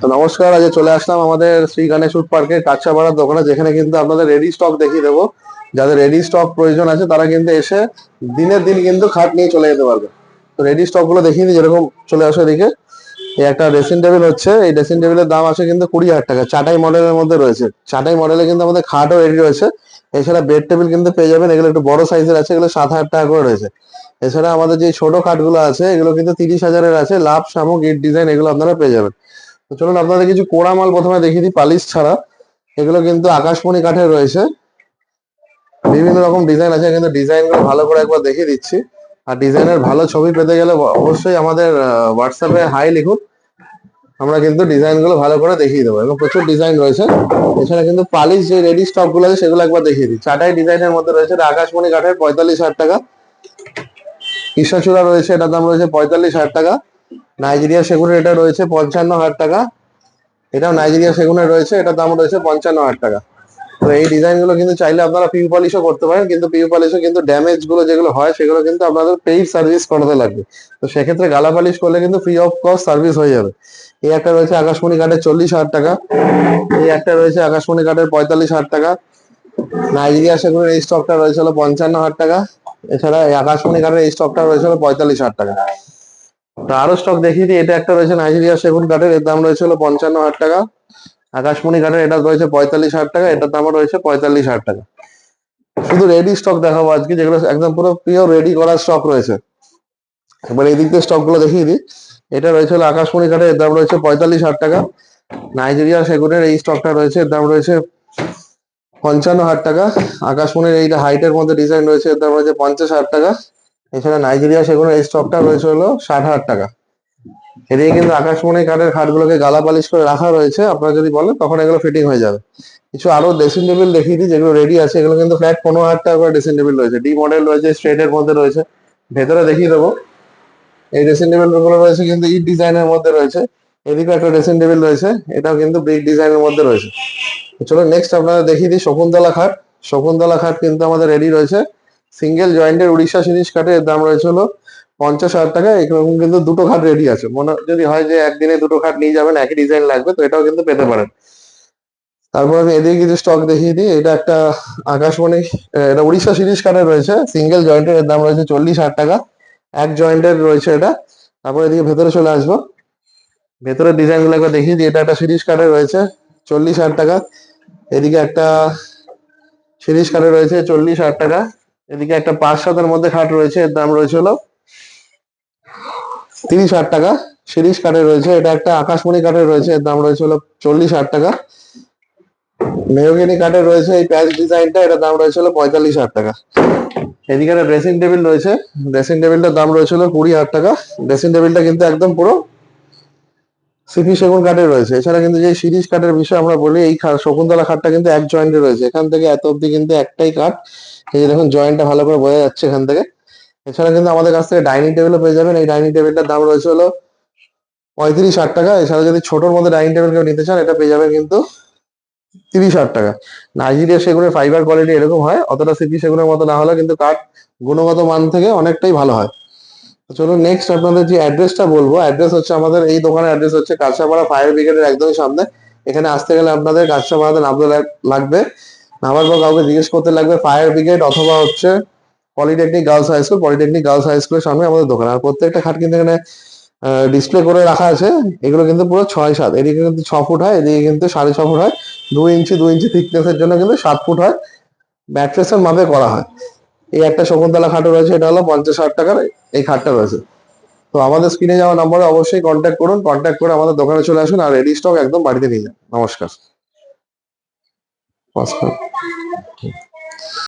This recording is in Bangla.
তো নমস্কার, আজ চলে আসলাম আমাদের শ্রী গণেশ উড পার্কের কাঁচাপাড়ার দোকানে, যেখানে কিন্তু আপনাদের রেডি স্টক দেখিয়ে দেবো। যাদের রেডি স্টক প্রয়োজন আছে তারা কিন্তু এসে দিনের দিন কিন্তু খাট নিয়ে চলে যেতে পারবে। তো রেডি স্টক গুলো দেখিয়ে দিই, যেরকম চলে আসো এদিকে। এই একটা ড্রেসিং টেবিল হচ্ছে, এই ড্রেসিং টেবিলের দাম আছে কিন্তু 20,000 টাকা। চাটাই মডেলের মধ্যে রয়েছে, চাটাই মডেলে কিন্তু আমাদের খাটও রেডি রয়েছে। এছাড়া বেড টেবিল কিন্তু পেয়ে যাবেন, এগুলো একটু বড় সাইজের আছে, এগুলো 7,000 টাকা করে রয়েছে। এছাড়া আমাদের যে ছোট খাটগুলো আছে এগুলো কিন্তু 30,000-এর আছে, লাভ শামুক ইট ডিজাইন এগুলো আপনারা পেয়ে যাবেন। তো চলুন আপনাদের কিছু কোড়া মাল প্রথমে দেখিয়ে দিই পালিশ ছাড়া। এগুলো কিন্তু আকাশমণি কাঠের রয়েছে, বিভিন্ন রকম ডিজাইন আছে, কিন্তু ডিজাইন গুলো ভালো করে একবার দেখিয়ে দিচ্ছি। আর ডিজাইনের ভালো ছবি পেতে গেলে অবশ্যই আমাদের হোয়াটসঅ্যাপে হাই লিখুন, আমরা কিন্তু ডিজাইন গুলো ভালো করে দেখিয়ে দেবো, এবং প্রচুর ডিজাইন রয়েছে। এছাড়া কিন্তু পালিশ যে রেডি স্টক গুলো আছে সেগুলো একবার দেখিয়ে দিই। চাটাই ডিজাইনের মধ্যে রয়েছে আকাশমণি কাঠের 45,000 টাকা। কৃষ্ণচূড়া রয়েছে, এটার দাম রয়েছে 45,000 টাকা। নাইজেরিয়া সেগুনের এটা রয়েছে 55,000 টাকা। এটাও নাইজেরিয়া সেগুনের রয়েছে, এটার দাম রয়েছে 55,000 টাকা। তো এই ডিজাইন গুলো কিন্তু চাইলে আপনারা পিউ পলিশও করতে পারেন, কিন্তু পিউ পলিশও কিন্তু ড্যামেজ গুলো যেগুলো হয় সেগুলো কিন্তু আপনাদের পেইড সার্ভিস করাতে লাগবে। তো সেক্ষেত্রে গালা পালিশ করলে কিন্তু ফ্রি অফ কস্ট সার্ভিস হয়ে যাবে। এই একটা রয়েছে আকাশমণি কাঠের 40,000 টাকা। এই একটা রয়েছে আকাশমণি কাঠের 45,000 টাকা। নাইজেরিয়া সেগুনের এই স্টকটা রয়েছে হলো 55,000 টাকা। এছাড়া এই আকাশমণি কাঠের এই স্টকটা রয়েছে হলো 45,000 টাকা। তো আরো স্টক দেখিয়ে দিই, এটা একটা রয়েছে নাইজেরিয়া সেগুন কাঠের, এর দাম রয়েছে হলো 55,000 টাকা। আকাশমণি কাঠের এটা রয়েছে 45,000 টাকা, এটার দাম রয়েছে 45,000 টাকা। শুধু রেডি স্টক দেখাবো আজকে, যেগুলো একদম পুরো পিওর রেডি করা স্টক রয়েছে। এবার এই দিক দিয়ে স্টক গুলো দেখিয়ে দিই। এটা রয়েছে হলো আকাশমণি কাঠের, এর দাম রয়েছে 45,000 টাকা। নাইজেরিয়া সেগুনের এই স্টকটা রয়েছে, এর দাম রয়েছে 55,000 টাকা। আকাশমণির এইটা হাইটের মধ্যে ডিজাইন রয়েছে, এর দাম রয়েছে 50,000 টাকা। এছাড়া নাইজেরিয়া সেগুনের এই স্টকটা রয়েছে হলো 60,000 টাকা। এদিকে কিন্তু আকাশমণি কাঠের খাটগুলোকে গালা পালিশ করে রাখা রয়েছে, আপনারা যদি বলেন তখন এগুলো ফিটিং হয়ে যাবে। কিছু আরো ড্রেসিং টেবিল দেখিয়ে দিই, যেগুলো রেডি আছে। এগুলো কিন্তু ফ্ল্যাট 15,000 টাকা করে ড্রেসিং টেবিল রয়েছে, ডি মডেল রয়েছে, স্ট্রেট এর মধ্যে রয়েছে। ভেতরে দেখিয়ে দেবো, এই ড্রেসিং টেবিল গুলো রয়েছে কিন্তু ইট ডিজাইনের মধ্যে রয়েছে। এদিকে একটা ড্রেসিং টেবিল রয়েছে, এটাও কিন্তু ব্রিক ডিজাইনের মধ্যে রয়েছে। চলো নেক্সট আপনারা দেখিয়ে দিই শকুন্তলা খাট। শকুন্তলা খাট কিন্তু আমাদের রেডি রয়েছে, সিঙ্গেল জয়েন্টের উড়িষ্যা সিরিজ খাটের, এর দাম রয়েছে হলো 50,000 টাকা। এরকম কিন্তু দুটো খাট রেডি আছে, মনে যদি হয় যে একদিনে দুটো খাট নিয়ে যাবেন, একই ডিজাইন লাগবে, তো এটাও কিন্তু পেতে পারেন। তারপর আমি এদিকে কিছু স্টক দেখিয়ে দিই। এটা একটা আকাশমণি, এটা উড়িষ্যা সিরিজ কাঠের রয়েছে, সিঙ্গেল জয়েন্টের, এর দাম রয়েছে 40,000 টাকা। এক জয়েন্টের রয়েছে এটা। তারপর এদিকে ভেতরে চলে আসবো, ভেতরের ডিজাইন গুলো একবার দেখিয়ে দিই। এটা একটা সিরিজ কাঠের রয়েছে 40,000 টাকা। এদিকে একটা সিরিজ কাঠের রয়েছে 40,000 টাকা। এদিকে একটা 5-7-এর মধ্যে খাট রয়েছে, এর দাম রয়েছে হলো 30,000 টাকা। সিরিজ কাঠের রয়েছে, এটা একটা আকাশমণি কাঠের রয়েছে, এর দাম রয়েছে হলো 40,000 টাকা। মেহগিনি কাঠের রয়েছে এই প্যাচ ডিজাইনটা, এটার দাম রয়েছে হলো 45,000 টাকা। এদিকে একটা ড্রেসিং টেবিল রয়েছে, ড্রেসিং টেবিলটার দাম রয়েছে হলো 20,000 টাকা। ড্রেসিং টেবিলটা কিন্তু একদম পুরো সিপি সেগুন কাঠের রয়েছে। এছাড়া কিন্তু যে সিরিজ কাঠের বিষয় আমরা বলি, এই শকুন্তলা খাটটা কিন্তু এক জয়েন্টে রয়েছে, এখান থেকে এত অব্দি কিন্তু একটাই কাঠ। এই যে দেখুন জয়েন্টটা ভালো করে বোঝা যাচ্ছে এখান থেকে। এছাড়া কিন্তু আমাদের কাছ থেকে ডাইনিং টেবিলও পেয়ে যাবেন, এই ডাইনিং টেবিলটার দাম রয়েছে হলো 35,000 টাকা। এছাড়া যদি ছোটোর মধ্যে ডাইনিং টেবিল কেউ নিতে চান, এটা পেয়ে যাবেন কিন্তু 30,000 টাকা। নাইজেরিয়া সেগুনের ফাইবার কোয়ালিটি এরকম হয়, অতটা সিপি সেগুনের মতো না হলে কিন্তু কাঠ গুণগত মান থেকে অনেকটাই ভালো হয়। তো চলুন নেক্সট আপনাদের যে অ্যাড্রেসটা বলবো, অ্যাড্রেস হচ্ছে আমাদের এই দোকানের অ্যাড্রেস হচ্ছে কাঁচরাপাড়া ফায়ার ব্রিগেডের একদমই সামনে। এখানে আসতে গেলে আপনাদের কাঁচরাপাড়াতে নামতে লাগবে, নামার পর কাউকে জিজ্ঞেস করতে লাগবে ফায়ার ব্রিগেড, অথবা হচ্ছে polytechnic girls high school. Polytechnic girls high স্কুলের সামনে আমাদের দোকান। আর প্রত্যেকটা খাট কিন্তু এখানে ডিসপ্লে করে রাখা আছে। এগুলো কিন্তু পুরো 6-7, এদিকে কিন্তু 6 ফুট হয়, এদিকে কিন্তু 6.5 ফুট হয়। 2 ইঞ্চি থিকনেসের জন্য কিন্তু 7 ফুট হয়, ম্যাট্রেসের মাপে করা হয়। এই একটা শকুন্তলা খাটও রয়েছে, এটা হলো 50,000 টাকার এই খাটটা রয়েছে। তো আমাদের স্ক্রিনে যাওয়া নম্বরে অবশ্যই কন্ট্যাক্ট করুন, কন্ট্যাক্ট করে আমাদের দোকানে চলে আসুন, আর রেডি স্টক একদম বাড়িতে নিয়ে যান। নমস্কার। নমস্কার।